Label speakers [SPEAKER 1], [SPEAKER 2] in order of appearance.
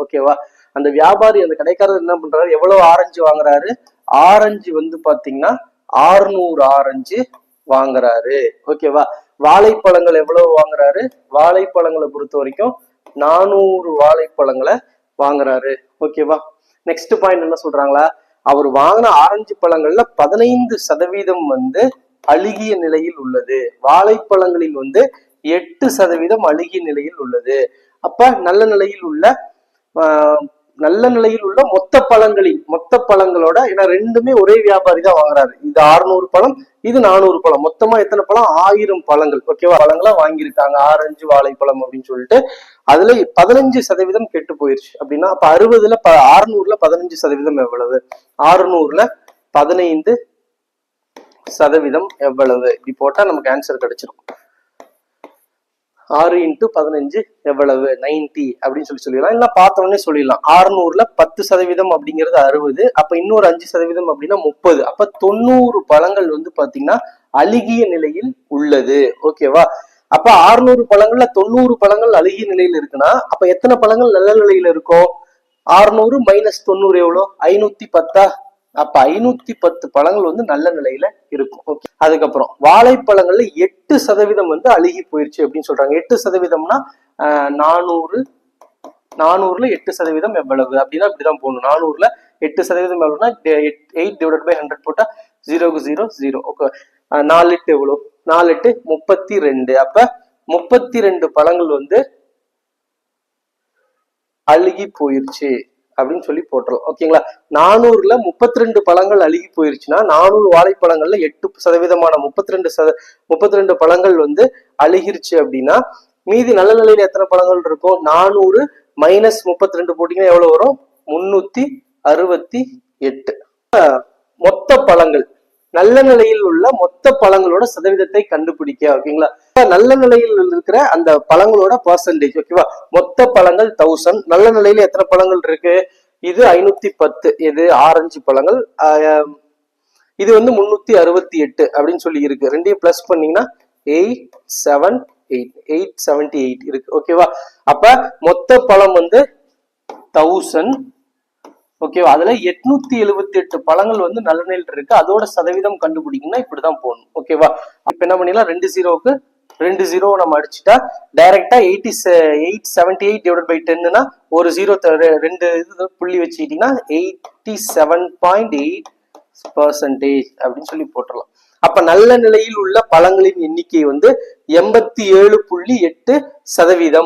[SPEAKER 1] ஓகேவா. அந்த வியாபாரி அந்த கடைக்காரர் என்ன பண்றாரு, எவ்வளவு ஆரஞ்சு வாங்குறாரு, ஆரஞ்சு வந்து பாத்தீங்கன்னா 600 ஆரஞ்சு வாங்குறாரு. ஓகேவா. வாழைப்பழங்கள் எவ்வளவு வாங்குறாரு, வாழைப்பழங்களை பொறுத்த வரைக்கும் 400 வாழைப்பழங்களை வாங்குறாரு. ஓகேவா. நெக்ஸ்ட் பாயிண்ட் என்ன சொல்றாங்களா, அவர் வாங்கின ஆரஞ்சு பழங்கள்ல 15% வந்து அழுகிய நிலையில் உள்ளது, வாழைப்பழங்களில் வந்து 8% அழுகிய நிலையில் உள்ளது. அப்ப நல்ல நிலையில் உள்ள மொத்த பழங்களோட, ஏன்னா ரெண்டுமே ஒரே வியாபாரி தான் வாங்குறாரு. இது 600 பழம், இது 400 பழம், மொத்தமா எத்தனை பழம், 1000 பழங்கள். ஓகேவா. பழங்களா வாங்கியிருக்காங்க, ஆரஞ்சு வாழைப்பழம் அப்படின்னு சொல்லிட்டு. அதுல 15% கெட்டு போயிருச்சு அப்படின்னா, அப்ப 600ல 15% எவ்வளவு, 600ல 15% எவ்வளவு, இப்படி போட்டா நமக்கு ஆன்சர் கிடைச்சிடும். 6 × 15 எவ்வளவு, 90 அப்படின்னு சொல்லிடலாம். இல்ல பார்த்தோன்னே சொல்லிடலாம். 600ல 10% அப்படிங்கிறது 60, அப்ப இன்னொரு 5% அப்படின்னா 30. அப்ப 90 பழங்கள் வந்து பாத்தீங்கன்னா அழுகிய நிலையில் உள்ளது. ஓகேவா. அப்ப 600 பழங்கள்ல 90 பழங்கள் அழுகிய நிலையில் இருக்குன்னா, அப்ப எத்தனை பழங்கள் நல்ல நிலையில இருக்கும், 600 - 90 எவ்வளோ, 510. அப்ப 510 பழங்கள் வந்து நல்ல நிலையில இருக்கும். ஓகே. அதுக்கப்புறம் வாழைப்பழங்கள்ல 8% வந்து அழுகி போயிருச்சு அப்படின்னு சொல்றாங்க. 8%னா 400ல 8% எவ்வளவு அப்படின்னா இப்படிதான் போகணும். 400ல 8% எவ்வளவுனா 8/100 போட்டா 0க்கு 0 0. ஓகே. 4 8 எவ்வளவு, 4 8 32. அப்ப 32 பழங்கள் வந்து அழுகி போயிருச்சு அப்படின்னு சொல்லி போட்டுரும். ஓகேங்களா. 400ல 32 பழங்கள் அழுகி போயிருச்சுன்னா, 400 வாழைப்பழங்கள்ல 8% 32 பழங்கள் வந்து அழுகிருச்சு அப்படின்னா, மீதி நல்ல நிலையில எத்தனை பழங்கள் இருக்கும், 400 - 32 போட்டீங்கன்னா எவ்வளவு வரும், 368. மொத்த பழங்கள், நல்ல நிலையில் உள்ள மொத்த பழங்களோட சதவீதத்தை கண்டுபிடிக்க. ஓகேங்களா. நல்ல நிலையில் இருக்கிற அந்த பழங்களோட பர்சன்டேஜ். ஓகேவா. மொத்த பழங்கள் 1000, நல்ல நிலையில எத்தனை பழங்கள் இருக்கு, இது 510, இது ஆரஞ்சு பழங்கள், இது வந்து 368 அப்படின்னு சொல்லி இருக்கு. ரெண்டையும் பிளஸ் பண்ணீங்கன்னா 878 இருக்கு. ஓகேவா. அப்ப மொத்த பழம் வந்து 1000. ஓகேவா. அதுல 878 பழங்கள் வந்து நல்ல நிலையில் இருக்கு, அதோட சதவீதம் கண்டுபிடிக்கணும்னா இப்படிதான் போகணும். ஓகேவா. இப்ப என்ன பண்ணிடலாம், 2 0க்கு 2 0 நம்ம அடிச்சுட்டா டைரக்டா 878/10னா ஒரு 0 2 புள்ளி வச்சுக்கிட்டீங்கன்னா 87.8% அப்படின்னு சொல்லி போட்டுடலாம். அப்ப நல்ல நிலையில் உள்ள பழங்களின் எண்ணிக்கை வந்து 87.8%.